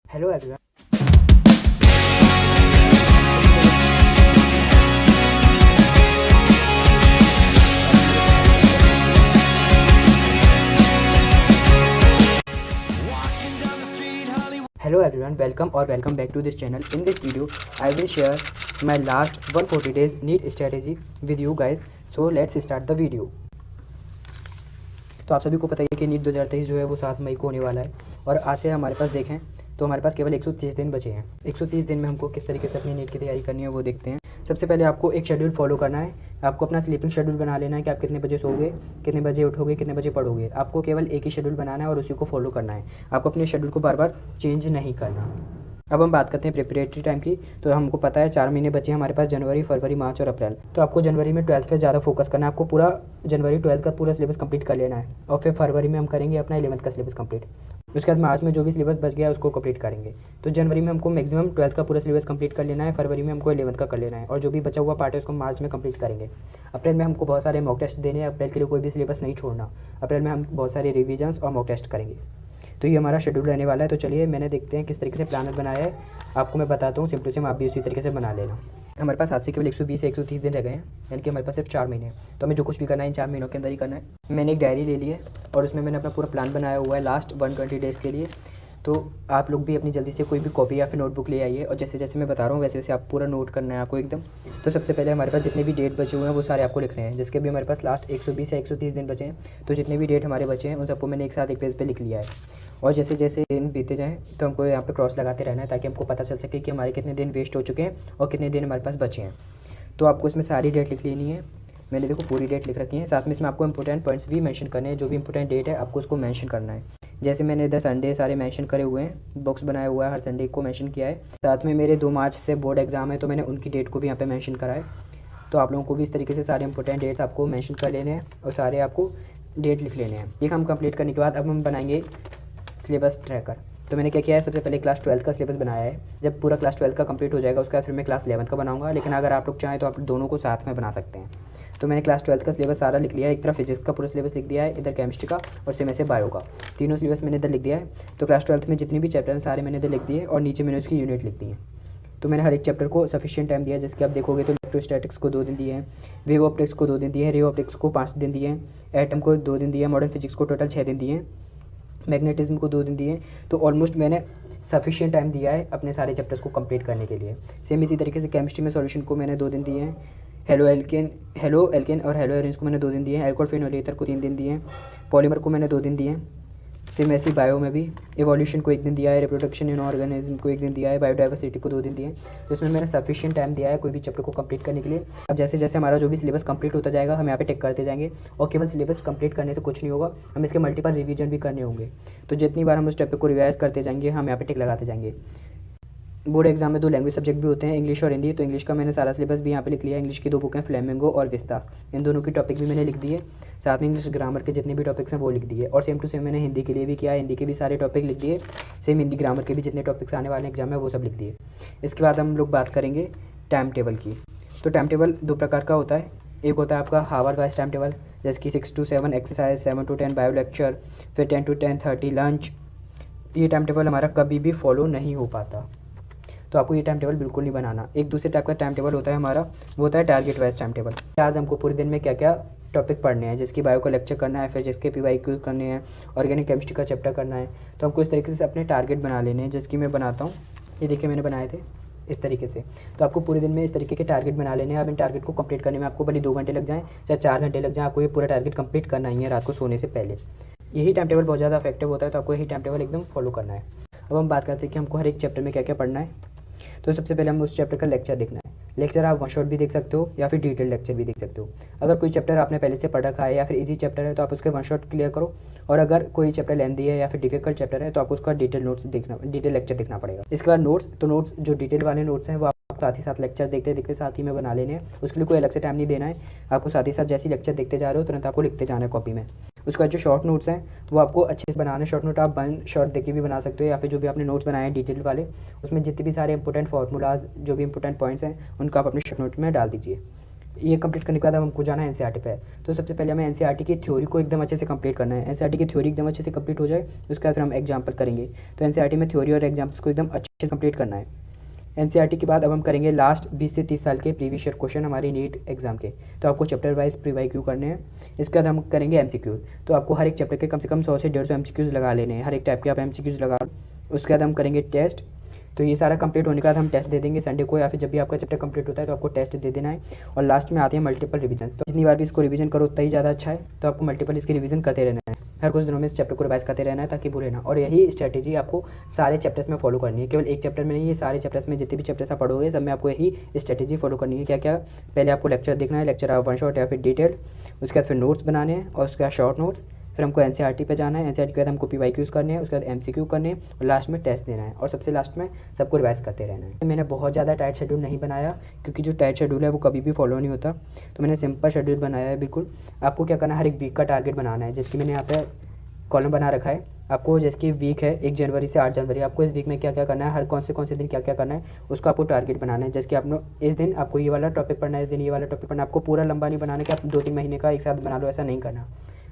Hello everyone. Hello everyone, welcome or welcome back to this channel. In this video, I will share my last 140 days NEET strategy with you guys. So let's start the video. तो आप सभी को पता है कि NEET 2023 जो है वो 7 मई को होने वाला है और आज से हमारे पास देखें तो हमारे पास केवल 130 दिन बचे हैं। 130 दिन में हमको किस तरीके से अपनी नीट की तैयारी करनी है वो देखते हैं। सबसे पहले आपको एक शेड्यूल फॉलो करना है। आपको अपना स्लीपिंग शेड्यूल बना लेना है कि आप कितने बजे सोओगे, कितने बजे उठोगे, कितने बजे पढ़ोगे। आपको केवल एक ही शेड्यूल बनाना है और उसी को फॉलो करना है। आपको अपने शेड्यूल को बार बार चेंज नहीं करना। अब हम बात करते हैं प्रिपरेटरी टाइम की। तो हमको पता है 4 महीने बचे हमारे पास, जनवरी, फरवरी, मार्च और अप्रैल। तो आपको जनवरी में 12th पे ज़्यादा फोकस करना है। आपको पूरा जनवरी 12th का पूरा सिलेबस कंप्लीट कर लेना है और फिर फरवरी में हम करेंगे अपना 11th का सिलेबस कंप्लीट। उसके बाद मार्च में जो भी सिलेबस बच गया है उसको कंप्लीट करेंगे। तो जनवरी में हमको मैक्सिमम 12th का पूरा सिलेबस कंप्लीट कर लेना है, फरवरी में हमको 11th का कर लेना है और जो भी बचा हुआ पार्ट है उसको मार्च में कंप्लीट करेंगे। अप्रैल में हमको बहुत सारे मॉक टेस्ट देने हैं। अप्रैल के लिए कोई भी सिलेबस नहीं छोड़ना। अप्रैल में हम बहुत सारे रिविजन्स और मॉक टेस्ट करेंगे। तो ये हमारा शेड्यूल रहने वाला है। तो चलिए मैंने देखते हैं किस तरीके से प्लानर बनाया है। आपको मैं बताता हूँ, सिंपल टू सिंपल आप भी उसी तरीके से बना लेना। हमारे पास आज से केवल 120 से 130 दिन रह गए हैं, यानी कि हमारे पास सिर्फ 4 महीने। तो हमें जो कुछ भी करना है इन 4 महीनों के अंदर ही करना है। मैंने एक डायरी ले ली है और उसमें मैंने अपना पूरा प्लान बनाया हुआ है लास्ट 120 डेज़ के लिए। तो आप लोग भी अपनी जल्दी से कोई भी कॉपी या फिर नोटबुक ले आइए और जैसे जैसे मैं बता रहा हूँ वैसे वैसे आप पूरा नोट करना है आपको एकदम। तो सबसे पहले हमारे पास जितने भी डेट बचे हुए हैं वो सारे आपको लिख रहे हैं, जिसके भी हमारे पास लास्ट 120 या 130 दिन बचे हैं। तो जितने भी डेट हमारे बचे हैं उन सबको मैंने एक साथ एक पेज पे लिख लिया है। और जैसे जैसे दिन बीते जाएँ तो हमको यहाँ पे क्रॉस लगाते रहना है ताकि हमको पता चल सके कि हमारे कितने दिन वेस्ट हो चुके हैं और कितने दिन हमारे पास बचे हैं। तो आपको इसमें सारी डेट लिख लेनी है। मैंने देखो पूरी डेट लिख रखी है। साथ में इसमें आपको इंपॉर्टेंट पॉइंट्स भी मेंशन करने हैं। जो भी इंपॉर्टेंट डेट है आपको उसको मेंशन करना है। जैसे मैंने इधर संडे सारे मेंशन करे हुए हैं, बॉक्स बनाया हुआ है, हर संडे को मेंशन किया है। साथ में मेरे 2 मार्च से बोर्ड एग्जाम है तो मैंने उनकी डेट को भी यहाँ पे मेंशन करा है। तो आप लोगों को भी इस तरीके से सारे इंपॉर्टेंट डेट्स आपको मेंशन कर लेने हैं और सारे आपको डेट लिख लेने हैं। ये काम कंप्लीट करने के बाद अब हम बनाएंगे सिलेबस ट्रैकर। तो मैंने क्या किया है, सबसे पहले क्लास 12 का सिलेबस बनाया है। जब पूरा क्लास 12 का कंप्लीट हो जाएगा उसके बाद फिर मैं क्लास 11 का बनाऊंगा, लेकिन अगर आप लोग चाहें तो आप दोनों को साथ में बना सकते हैं। तो मैंने क्लास 12 का सिलेबस सारा लिख लिया है। एक तरफ फिजिक्स का पूरा सिलेबस लिख दिया है, इधर केमिस्ट्री का और सेम ऐसे बायो का, तीनों सिलेबस मैंने इधर लिख दिया है। तो क्लास 12 में जितने भी चैप्टर हैं सारे मैंने इधर लिख दिए और नीचे मैंने उसकी यूनिट लिख दी है। तो मैंने हर एक चैप्टर को सफिशिएंट टाइम दिया है, जिसके आप देखोगे तो इलेक्ट्रोस्टैटिक्स को 2 दिन दिए हैं, वेव ऑप्टिक्स को 2 दिन दिए हैं, रे ऑप्टिक्स को 5 दिन दिए हैं, एटम को 2 दिन दिए हैं, मॉडर्न फिजिक्स को टोटल 6 दिन दिए हैं, मैग्नेटिज्म को 2 दिन दिए हैं। तो ऑलमोस्ट मैंने सफिशिएंट टाइम दिया है अपने सारे चैप्टर्स को कंप्लीट करने के लिए। सेम इसी तरीके से केमिस्ट्री में सॉल्यूशन को मैंने 2 दिन दिए हैं। हेलो एल्केन और हेलो एरेंज को मैंने 2 दिन दिए हैं। एल्कोहल फिनोल ईथर को 3 दिन दिए हैं। पॉलीमर को मैंने 2 दिन दिए हैं। सेम ऐसे बायो में भी एवोल्यूशन को 1 दिन दिया है, रिप्रोडक्शन इन ऑर्गेनिज्म को 1 दिन दिया है, बायोडाइवर्सिटी को 2 दिन दिए हैं। तो इसमें मैंने सफिशिएंट टाइम दिया है कोई भी चैप्टर को कंप्लीट करने के लिए। अब जैसे जैसे हमारा जो भी सिलेबस कंप्लीट होता जाएगा हम यहाँ पे टिक करते जाएंगे। और केवल सिलेबस कंप्लीट करने से कुछ नहीं होगा, हम इसके मल्टीपल रिवीजन भी करने होंगे। तो जितनी बार हम उस टॉपिक को रिवाइज करते जाएंगे हम यहाँ पे टिक लगाते जाएंगे। बोर्ड एग्जाम में 2 लैंग्वेज सब्जेक्ट भी होते हैं, इंग्लिश और हिंदी। तो इंग्लिश का मैंने सारा सिलेबस भी यहाँ पे लिख लिया है। इंग्लिश की 2 बुक हैं, फ्लेमिंगो और विस्तास। इन दोनों की टॉपिक भी मैंने लिख दिए। साथ में इंग्लिश ग्रामर के जितने भी टॉपिक्स हैं वो लिख दिए। और सेम टू सेम मैंने हिंदी के लिए भी किया है, हिंदी के भी सारे टॉपिक लिख दिए। सेम हिंदी ग्रामर के भी जितने टॉपिक्स आने वाले एग्जाम में वो सब लिख दिए। इसके बाद हम लोग बात करेंगे टाइम टेबल की। तो टाइम टेबल 2 प्रकार का होता है। एक होता है आपका हावर वाइज टाइम टेबल, जैसे कि 6 to 7 exercise, 7 to 10 bio lecture, फिर 10 to 10:30 लंच। ये टाइम टेबल हमारा कभी भी फॉलो नहीं हो पाता, तो आपको ये टाइम टेबल बिल्कुल नहीं बनाना। एक दूसरे टाइप का टाइम टेबल होता है हमारा, वो होता है टारगेट वाइज टाइम टेबल। आज हमको पूरे दिन में क्या क्या टॉपिक पढ़ने हैं, जिसकी बायो का लेक्चर करना है, फिर जिसके PYQ करने हैं, ऑर्गेनिक केमिस्ट्री का चैप्टर करना है। तो हमको इस तरीके से अपने टारगेट बना लेने हैं, जिसकी मैं बनाता हूँ। ये देखिए मैंने बनाए थे इस तरीके से। तो आपको पूरे दिन में इस तरीके के टारगेट बना लेने हैं। अब इन टारगेट को कंप्लीट करने में आपको भले 2 घंटे लग जाएँ चाहे 4 घंटे लग जाएँ, आपको ये पूरा टारगेट कंप्लीट करना ही है रात को सोने से पहले। यही टाइम टेबल बहुत ज़्यादा इफेक्टिव होता है, तो आपको यही टाइम टेबल एकदम फॉलो करना है। अब हम बात करते हैं कि हमको हर एक चैप्टर में क्या क्या पढ़ना है। तो सबसे पहले हम उस चैप्टर का लेक्चर देखना है। लेक्चर आप 1 शॉट भी देख सकते हो या फिर डिटेल लेक्चर भी देख सकते हो। अगर कोई चैप्टर आपने पहले से पढ़ रखा है या फिर इजी चैप्टर है तो आप उसके 1 शॉट क्लियर करो। और अगर कोई चैप्टर लेंथी है या फिर डिफिकल्ट चैप्टर है तो आपको उसका डिटेल लेक्चर देखना पड़ेगा। इसके बाद नोट्स, तो नोट्स जो डिटेल वाले नोट्स हैं वो आपको साथ ही साथ लेक्चर देखते देखते साथ ही में बना लेने हैं। उसके लिए कोई अलग से टाइम नहीं देना है, आपको साथ ही साथ जैसे लेक्चर देखते जा रहे हो तुरंत आपको लिखते जाना है कॉपी में। उसके बाद जो शॉर्ट नोट्स हैं वो आपको अच्छे से बनाने। शॉर्ट नोट आप 1 शॉट देख के भी बना सकते हो या फिर जो भी आपने नोट्स बनाए हैं डिटेल वाले, उसमें जितने भी सारे इंपॉर्टेंट फार्मूलाज, जो भी इंपॉर्टेंट पॉइंट्स हैं उनको आप अपने शॉर्ट नोट में डाल दीजिए। ये कंप्लीट करने के बाद हमको जाना है एनसीईआरटी पे। तो सबसे पहले हमें एनसीईआरटी की थ्योरी को एकदम अच्छे से कंप्लीट करना है। एनसीईआरटी की थ्योरी एकदम अच्छे से कंप्लीट हो जाए उसके बाद फिर हम एग्जाम्पल करेंगे। तो एनसीईआरटी में थ्योरी और एग्जाम्पल्स को एकदम अच्छे से कंप्लीट करना है। एनसीईआरटी के बाद अब हम करेंगे लास्ट 20 से 30 साल के प्रीवियस ईयर क्वेश्चन हमारी नीट एग्जाम के। तो आपको चैप्टर वाइज प्रीवाईक्यू करने हैं। इसके बाद हम करेंगे एमसीक्यू। तो आपको हर एक चैप्टर के कम से कम 100 से 150 एमसीक्यूज़ लगा लेने हैं। हर एक टाइप के आप एमसीक्यूज़ लगा। उसके बाद हम करेंगे टेस्ट। तो ये सारा कंप्लीट होने के बाद हम टेस्ट दे देंगे संडे को, या फिर जब भी आपका चैप्टर कंप्लीट होता है तो आपको टेस्ट दे देना है। और लास्ट में आते हैं मल्टीपल रिवीजन। तो जितनी बार भी इसको रिवीजन करो उतना ही ज़्यादा अच्छा है। तो आपको मल्टीपल इसकी रिवीजन करते रहना है। हर कुछ दिनों में इस चैप्टर को रिवाइज करते रहना है ताकि भूले ना। और यही स्ट्रैटेजी आपको सारे चैप्टर्स में फॉलो करनी है, केवल एक चैप्टर में नहीं, ये सारे चैप्टर्स में जितने भी चैप्टर्स आप पढ़ोगे सब में आपको यही स्ट्रैटेजी फॉलो करनी है। क्या क्या? पहले आपको लेक्चर देखना है, लेक्चर वन शॉट या फिर डिटेल। उसके बाद फिर नोट्स बनाने हैं और उसके बाद शॉर्ट नोट्स। फिर हमको एनसीईआरटी पे जाना है। एनसीईआरटी के बाद हमको पीवाईक्यूज़ करने हैं, उसके बाद एमसीक्यू करने हैं और लास्ट में टेस्ट देना है। और सबसे लास्ट में सबको रिवाइज करते रहना है। मैंने बहुत ज़्यादा टाइट शेड्यूल नहीं बनाया क्योंकि जो टाइट शेड्यूल है वो कभी भी फॉलो नहीं होता। तो मैंने सिंपल शेड्यूल बनाया है बिल्कुल। आपको क्या करना है, हर एक वीक का टारगेट बनाना है। जिसकी मैंने यहाँ पे कॉलम बना रखा है। आपको जिसकी वीक है 1 जनवरी से 8 जनवरी, आपको इस वीक में क्या क्या करना है, हर कौन से दिन क्या क्या करना है उसको आपको टारगेट बनाना है। जैसे कि आप इस दिन आपको ये वाला टॉपिक पढ़ना है, इस दिन ये वाला टॉपिक पढ़ना है। आपको पूरा लंबा नहीं बनाना कि आप 2-3 महीने का एक साथ बना लो, ऐसा नहीं करना।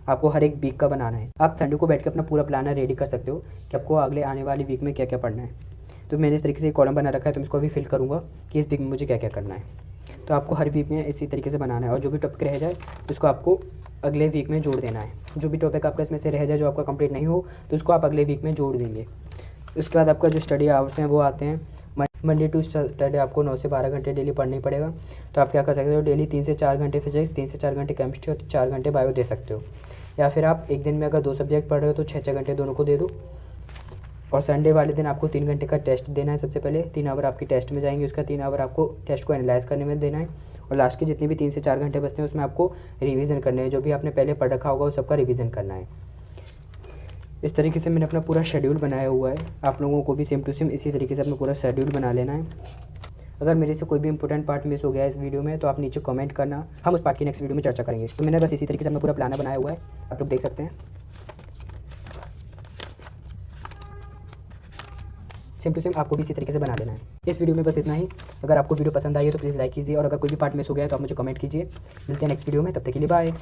आपको हर एक वीक का बनाना है। आप संडे को बैठ के अपना पूरा प्लानर रेडी कर सकते हो कि आपको अगले आने वाली वीक में क्या क्या पढ़ना है। तो मैंने इस तरीके से एक कॉलम बना रखा है, तो मैं इसको अभी फिल करूँगा कि इस वीक में मुझे क्या क्या करना है। तो आपको हर वीक में इसी तरीके से बनाना है और जो भी टॉपिक रह जाए उसको आपको अगले वीक में जोड़ देना है। जो भी टॉपिक आपका इसमें से रह जाए जो आपका कंप्लीट नहीं हो तो उसको आप अगले वीक में जोड़ देंगे। उसके बाद आपका जो स्टडी आवर्स हैं वो आते हैं मंडे टू सैटरडे आपको 9 से 12 घंटे डेली पढ़ना ही पड़ेगा। तो आप क्या कर सकते हो, डेली 3 से 4 घंटे फिजिक्स, 3 से 4 घंटे केमिस्ट्री और 4 घंटे बायो दे सकते हो। या फिर आप एक दिन में अगर 2 सब्जेक्ट पढ़ रहे हो तो 6-6 घंटे दोनों को दे दो। और संडे वाले दिन आपको 3 घंटे का टेस्ट देना है। सबसे पहले 3 आवर आपकी टेस्ट में जाएंगे, उसका 3 आवर आपको टेस्ट को एनालाइज करने में देना है। और लास्ट के जितने भी 3 से 4 घंटे बचते हैं उसमें आपको रिवीजन करने हैं। जो भी आपने पहले पढ़ रखा होगा उस सबका रिवीजन करना है। इस तरीके से मैंने अपना पूरा शेड्यूल बनाया हुआ है। आप लोगों को भी सेम टू सेम इसी तरीके से अपना पूरा शेड्यूल बना लेना है। अगर मेरे से कोई भी इंपॉर्टेंट पार्ट मिस हो गया है इस वीडियो में तो आप नीचे कमेंट करना, हम उस पार्ट की नेक्स्ट वीडियो में चर्चा करेंगे। तो मैंने बस इसी तरीके से अपना पूरा प्लानर बनाया हुआ है, आप लोग देख सकते हैं। सेम टू सेम आपको भी इसी तरीके से बना लेना है। इस वीडियो में बस इतना ही। अगर आपको वीडियो पसंद आई है तो प्लीज़ लाइक कीजिए और अगर कोई भी पार्ट मिस हो गया है तो आप मुझे कमेंट कीजिए। मिलते हैं नेक्स्ट वीडियो में, तब तक के लिए बाय।